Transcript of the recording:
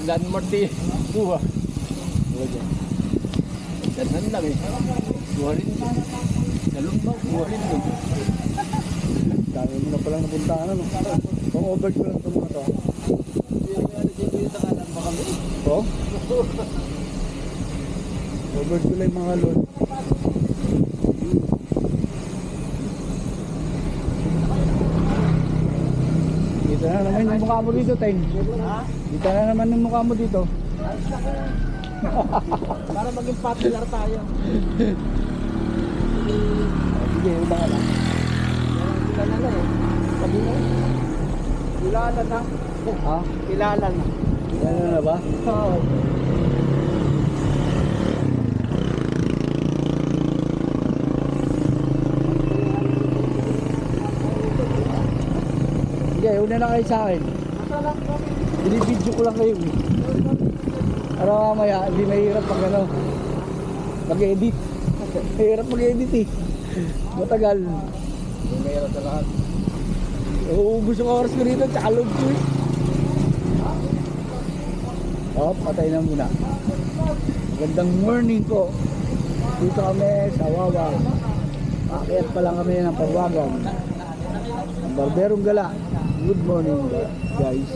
landmark di buha. Buha dyan. Danan lang eh. Buha rin doon. Nalumbaw, buha rin doon. Dami mo na palang napuntaan, ano? Kung over ko lang itong mga to. Oh? Over ko lang yung mga lord. Dito na naman yung mukha mo dito, Teng. Dito na naman yung mukha mo dito. Para maging popular tayo. Sige, iba ka lang. Kilala na eh. Sabi na eh. Kilala na. Ha? Kilala na. Yan na ba? Oo. Sige, una na kayo sa akin. Binibidyo ko lang kayo eh. Para mamaya, hindi mahirap pag ano, mag-edit. Mahirap mag-edit eh. Matagal. Hindi mayroon sa lahat. Uubos yung oras ko rito, tsaka load ko eh. Oh, patay na muna. Magandang morning po. Dito kami sa Wawa. Akyat pa lang kami ng Pagwagan. Ang Barberong Gala. Good morning guys.